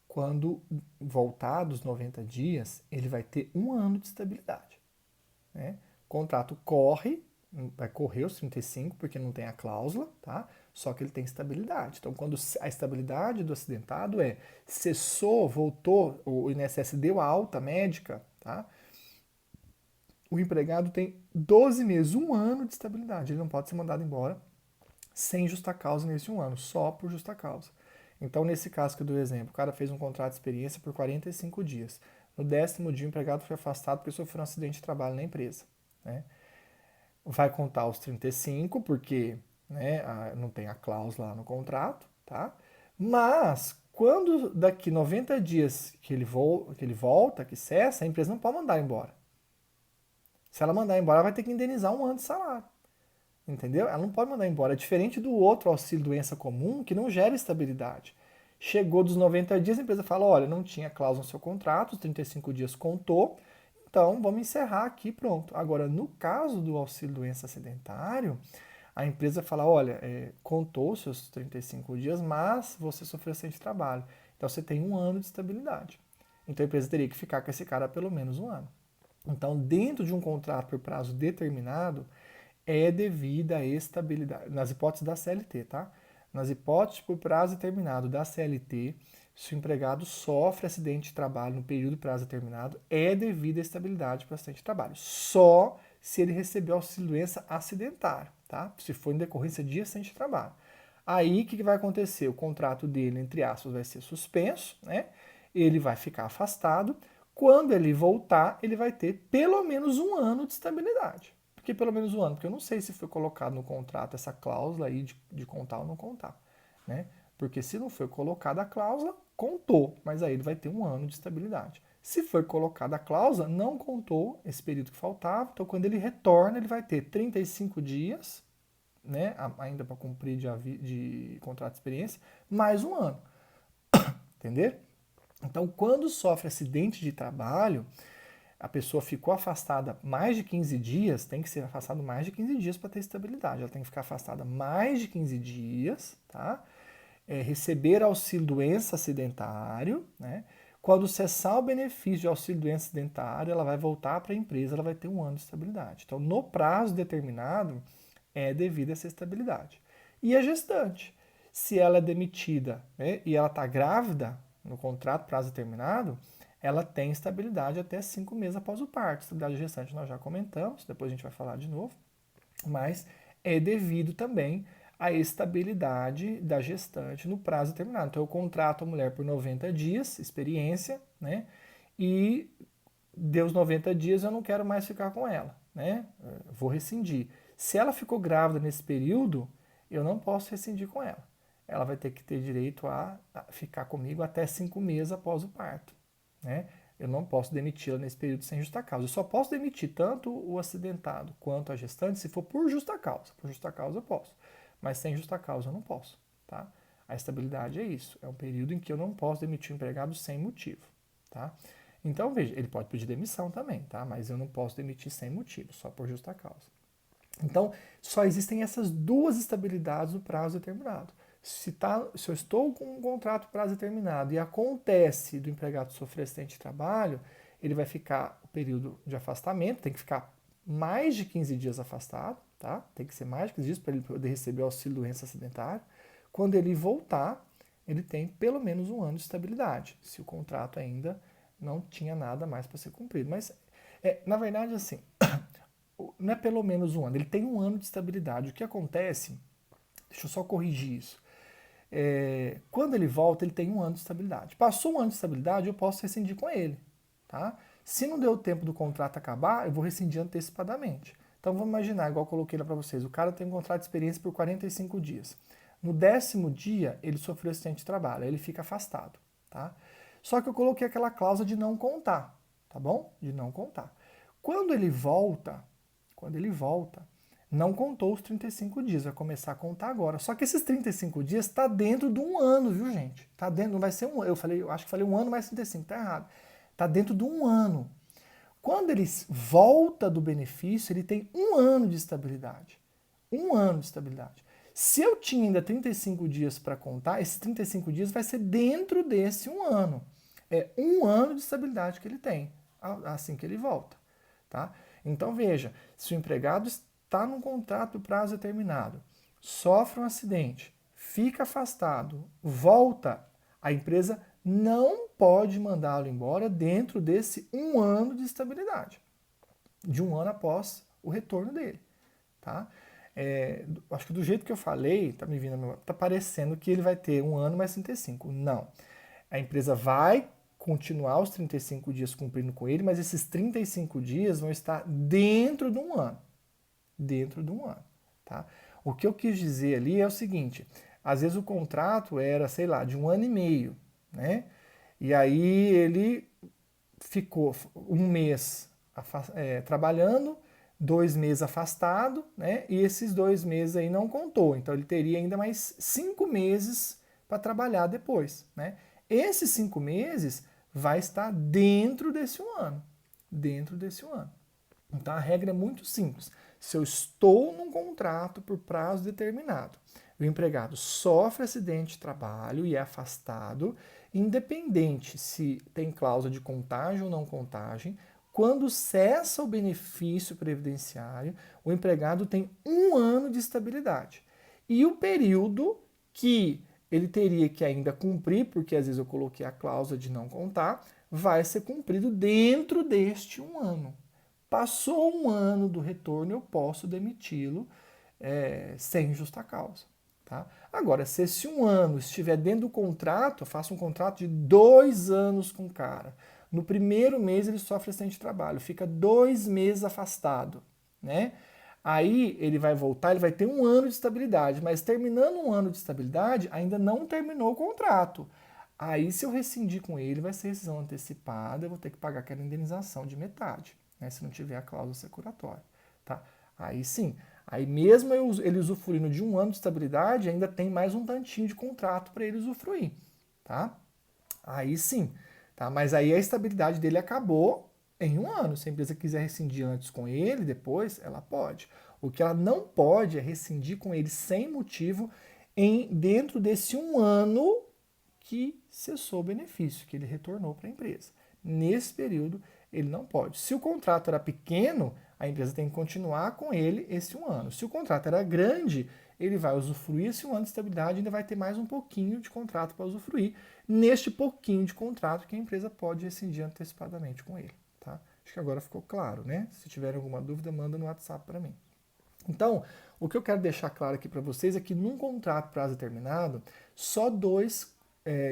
quando voltar dos 90 dias, ele vai ter 1 ano de estabilidade. Né? O contrato vai correr os 35, porque não tem a cláusula, tá? Só que ele tem estabilidade. Então, quando a estabilidade do acidentado cessou, voltou, o INSS deu a alta médica, tá? O empregado tem 12 meses, 1 ano de estabilidade. Ele não pode ser mandado embora sem justa causa nesse 1 ano, só por justa causa. Então, nesse caso que eu dou o exemplo, o cara fez um contrato de experiência por 45 dias. No 10º dia, o empregado foi afastado porque sofreu um acidente de trabalho na empresa. Né? Vai contar os 35, porque né, não tem a cláusula lá no contrato, tá? Mas, quando daqui 90 dias que ele volta, que cessa, a empresa não pode mandar embora. Se ela mandar embora, ela vai ter que indenizar 1 ano de salário. Entendeu? Ela não pode mandar embora. É diferente do outro auxílio-doença comum, que não gera estabilidade. Chegou dos 90 dias, a empresa fala, olha, não tinha cláusula no seu contrato, os 35 dias contou, então vamos encerrar aqui, pronto. Agora, no caso do auxílio-doença acidentário, a empresa fala, olha, contou os seus 35 dias, mas você sofreu acidente de trabalho. Então você tem 1 ano de estabilidade. Então a empresa teria que ficar com esse cara pelo menos 1 ano. Então, dentro de um contrato por prazo determinado, é devida a estabilidade, nas hipóteses da CLT, tá? Nas hipóteses por prazo determinado da CLT, se o empregado sofre acidente de trabalho no período de prazo determinado, é devida a estabilidade para o acidente de trabalho. Só se ele recebeu auxílio-doença acidentário, tá? Se for em decorrência de acidente de trabalho. Aí, o que vai acontecer? O contrato dele, entre aspas, vai ser suspenso, né? Ele vai ficar afastado. Quando ele voltar, ele vai ter pelo menos 1 ano de estabilidade. que pelo menos um ano? Porque eu não sei se foi colocado no contrato essa cláusula aí de contar ou não contar, né? Porque se não foi colocada a cláusula, contou, mas aí ele vai ter um ano de estabilidade. Se foi colocada a cláusula, não contou esse período que faltava, então quando ele retorna, ele vai ter 35 dias, né, ainda para cumprir de contrato de experiência, mais um ano, entendeu? Então, quando sofre acidente de trabalho, a pessoa ficou afastada mais de 15 dias, tem que ser afastado mais de 15 dias para ter estabilidade. Ela tem que ficar afastada mais de 15 dias, tá? Receber auxílio doença acidentário, né? Quando cessar o benefício de auxílio doença acidentário, ela vai voltar para a empresa, ela vai ter um ano de estabilidade. Então, no prazo determinado, é devido a essa estabilidade. E a gestante, se ela é demitida, né, e ela está grávida no contrato prazo determinado, ela tem estabilidade até 5 meses após o parto. Estabilidade gestante nós já comentamos, depois a gente vai falar de novo, mas é devido também à estabilidade da gestante no prazo determinado. Então eu contrato a mulher por 90 dias, experiência, né? E deu os 90 dias eu não quero mais ficar com ela, né? Vou rescindir. Se ela ficou grávida nesse período, eu não posso rescindir com ela. Ela vai ter que ter direito a ficar comigo até 5 meses após o parto, né? Eu não posso demiti-la nesse período sem justa causa. Eu só posso demitir tanto o acidentado quanto a gestante se for por justa causa. Por justa causa eu posso, mas sem justa causa eu não posso, tá? A estabilidade é isso. É um período em que eu não posso demitir o empregado sem motivo, tá? Então, veja, ele pode pedir demissão também, tá? Mas eu não posso demitir sem motivo, só por justa causa. Então, só existem essas duas estabilidades no prazo determinado. Se eu estou com um contrato prazo determinado e acontece do empregado sofrer acidente de trabalho, ele vai ficar o período de afastamento, tem que ficar mais de 15 dias afastado, tá? Tem que ser mais de 15 dias para ele poder receber o auxílio doença acidentária. Quando ele voltar, ele tem pelo menos um ano de estabilidade, se o contrato ainda não tinha nada mais para ser cumprido. Mas, na verdade, assim, não é pelo menos um ano, ele tem um ano de estabilidade. O que acontece, deixa eu só corrigir isso, quando ele volta, ele tem um ano de estabilidade. Passou um ano de estabilidade, eu posso rescindir com ele, tá? Se não deu tempo do contrato acabar, eu vou rescindir antecipadamente. Então vamos imaginar, igual eu coloquei lá para vocês, o cara tem um contrato de experiência por 45 dias. No 10º dia, ele sofreu acidente de trabalho, aí ele fica afastado, tá? Só que eu coloquei aquela cláusula de não contar, tá bom? De não contar. Quando ele volta, não contou os 35 dias, vai começar a contar agora. Só que esses 35 dias está dentro de um ano, viu, gente? Tá dentro, não vai ser um ano. Eu acho que falei um ano mais 35, tá errado. Tá dentro de um ano. Quando ele volta do benefício, ele tem um ano de estabilidade. Um ano de estabilidade. Se eu tinha ainda 35 dias para contar, esses 35 dias vai ser dentro desse um ano. É um ano de estabilidade que ele tem, assim que ele volta, tá? Então veja, se o empregado está num contrato prazo determinado, sofre um acidente, fica afastado, volta, a empresa não pode mandá-lo embora dentro desse um ano de estabilidade, de um ano após o retorno dele, tá? Acho que do jeito que eu falei, tá parecendo que ele vai ter um ano mais 35. Não. A empresa vai continuar os 35 dias cumprindo com ele, mas esses 35 dias vão estar dentro de um ano. Dentro de um ano, tá? O que eu quis dizer ali é o seguinte, às vezes o contrato era, sei lá, de um ano e meio, né? E aí ele ficou um mês trabalhando, 2 meses afastado, né? E esses 2 meses aí não contou. Então ele teria ainda mais 5 meses para trabalhar depois, né? Esses 5 meses vai estar dentro desse um ano. Dentro desse um ano. Então a regra é muito simples. Se eu estou num contrato por prazo determinado, o empregado sofre acidente de trabalho e é afastado, independente se tem cláusula de contagem ou não contagem, quando cessa o benefício previdenciário, o empregado tem um ano de estabilidade. E o período que ele teria que ainda cumprir, porque às vezes eu coloquei a cláusula de não contar, vai ser cumprido dentro deste um ano. Passou um ano do retorno, eu posso demiti-lo sem justa causa. Tá? Agora, se esse um ano estiver dentro do contrato, eu faço um contrato de 2 anos com o cara. No primeiro mês ele sofre acidente de trabalho, fica 2 meses afastado. Né? Aí ele vai voltar, ele vai ter um ano de estabilidade, mas terminando um ano de estabilidade, ainda não terminou o contrato. Aí, se eu rescindir com ele, vai ser rescisão antecipada, eu vou ter que pagar aquela indenização de metade, né, se não tiver a cláusula securatória. Tá? Aí sim, aí mesmo ele usufruindo de um ano de estabilidade, ainda tem mais um tantinho de contrato para ele usufruir. Tá? Aí sim, tá? Mas aí a estabilidade dele acabou em um ano. Se a empresa quiser rescindir antes com ele, depois, ela pode. O que ela não pode é rescindir com ele sem motivo dentro desse um ano que cessou o benefício, que ele retornou para a empresa. Nesse período, ele não pode. Se o contrato era pequeno, a empresa tem que continuar com ele esse um ano. Se o contrato era grande, ele vai usufruir esse um ano de estabilidade e ainda vai ter mais um pouquinho de contrato para usufruir, neste pouquinho de contrato que a empresa pode rescindir antecipadamente com ele. Tá? Acho que agora ficou claro, né? Se tiverem alguma dúvida, manda no WhatsApp para mim. Então, o que eu quero deixar claro aqui para vocês é que num contrato prazo determinado, só dois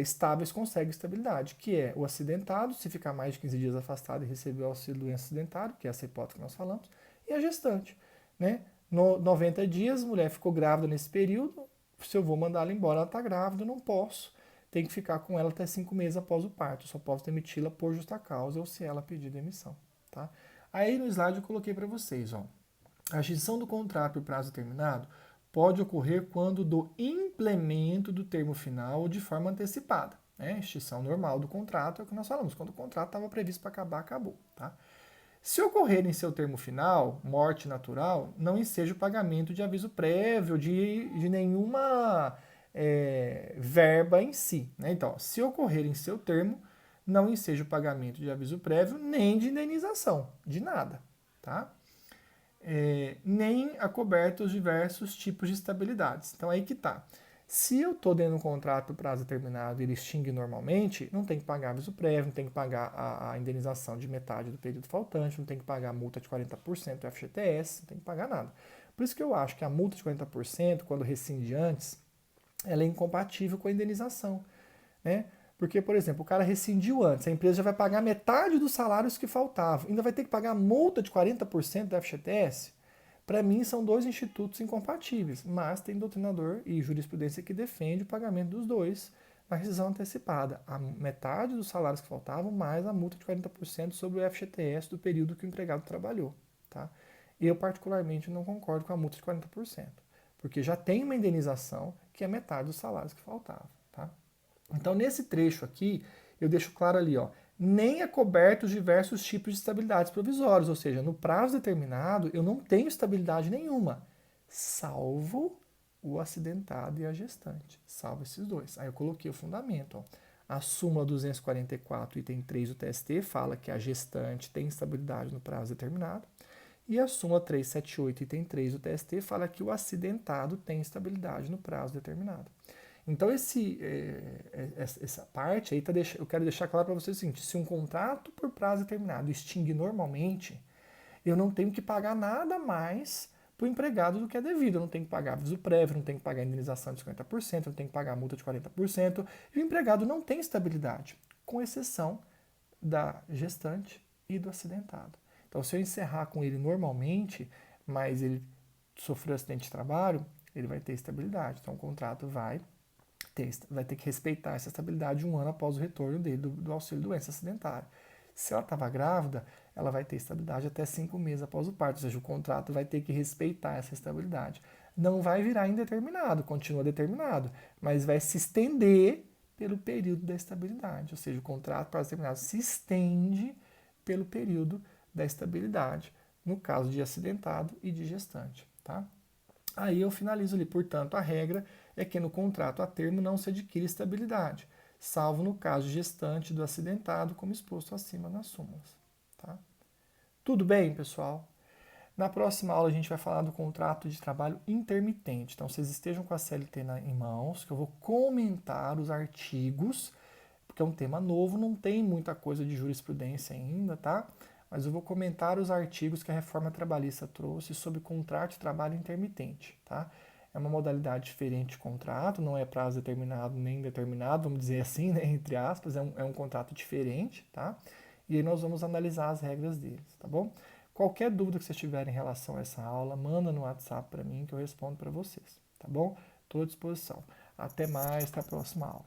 estáveis conseguem estabilidade, que é o acidentado, se ficar mais de 15 dias afastado e receber o auxílio doença acidentário, que é essa hipótese que nós falamos, e a gestante. Né? No 90 dias, a mulher ficou grávida nesse período, se eu vou mandar ela embora, ela está grávida, eu não posso. Tem que ficar com ela até 5 meses após o parto. Eu só posso demiti-la por justa causa ou se ela pedir demissão. Tá? Aí no slide eu coloquei para vocês, ó. A extinção do contrato por prazo determinado pode ocorrer quando do implemento do termo final ou de forma antecipada. Né? Extinção normal do contrato é o que nós falamos. Quando o contrato estava previsto para acabar, acabou. Tá? Se ocorrer em seu termo final, morte natural, não enseja o pagamento de aviso prévio de nenhuma verba em si. Né? Então, se ocorrer em seu termo, não enseja o pagamento de aviso prévio nem de indenização, de nada. Tá? Nem acoberta os diversos tipos de estabilidades. Então aí que tá. Se eu estou dentro de um contrato prazo determinado e ele extingue normalmente, não tem que pagar aviso prévio, não tem que pagar a indenização de metade do período faltante, não tem que pagar a multa de 40% do FGTS, não tem que pagar nada. Por isso que eu acho que a multa de 40%, quando rescinde antes, ela é incompatível com a indenização. Né? Porque, por exemplo, o cara rescindiu antes, a empresa já vai pagar metade dos salários que faltavam, ainda vai ter que pagar a multa de 40% do FGTS. Para mim, são dois institutos incompatíveis, mas tem doutrinador e jurisprudência que defende o pagamento dos dois na rescisão antecipada. A metade dos salários que faltavam, mais a multa de 40% sobre o FGTS do período que o empregado trabalhou. Tá? Eu, particularmente, não concordo com a multa de 40%, porque já tem uma indenização que é metade dos salários que faltavam. Tá? Então, nesse trecho aqui, eu deixo claro ali, ó, nem é coberto os diversos tipos de estabilidades provisórias, ou seja, no prazo determinado eu não tenho estabilidade nenhuma, salvo o acidentado e a gestante, salvo esses dois. Aí eu coloquei o fundamento, ó. A súmula 244, item 3 do TST, fala que a gestante tem estabilidade no prazo determinado, e a súmula 378, item 3 do TST, fala que o acidentado tem estabilidade no prazo determinado. Então, essa parte aí, eu quero deixar claro para vocês o seguinte: se um contrato por prazo determinado extingue normalmente, eu não tenho que pagar nada mais para o empregado do que é devido. Eu não tenho que pagar aviso prévio, não tenho que pagar indenização de 50%, não tenho que pagar multa de 40%, e o empregado não tem estabilidade, com exceção da gestante e do acidentado. Então, se eu encerrar com ele normalmente, mas ele sofreu acidente de trabalho, ele vai ter estabilidade. Então, o contrato vai ter que respeitar essa estabilidade um ano após o retorno dele do auxílio doença acidentária. Se ela estava grávida, ela vai ter estabilidade até 5 meses após o parto, ou seja, o contrato vai ter que respeitar essa estabilidade. Não vai virar indeterminado, continua determinado, mas vai se estender pelo período da estabilidade, ou seja, o contrato prazo determinado se estende pelo período da estabilidade, no caso de acidentado e de gestante. Tá? Aí eu finalizo ali, portanto, a regra é que no contrato a termo não se adquire estabilidade, salvo no caso gestante do acidentado, como exposto acima nas súmulas. Tá? Tudo bem, pessoal? Na próxima aula a gente vai falar do contrato de trabalho intermitente. Então, vocês estejam com a CLT em mãos, que eu vou comentar os artigos, porque é um tema novo, não tem muita coisa de jurisprudência ainda, tá? Mas eu vou comentar os artigos que a reforma trabalhista trouxe sobre contrato de trabalho intermitente, tá? É uma modalidade diferente de contrato, não é prazo determinado nem indeterminado, vamos dizer assim, né, entre aspas, é um contrato diferente, tá? E aí nós vamos analisar as regras deles, tá bom? Qualquer dúvida que vocês tiverem em relação a essa aula, manda no WhatsApp para mim que eu respondo para vocês, tá bom? Estou à disposição. Até mais, até a próxima aula.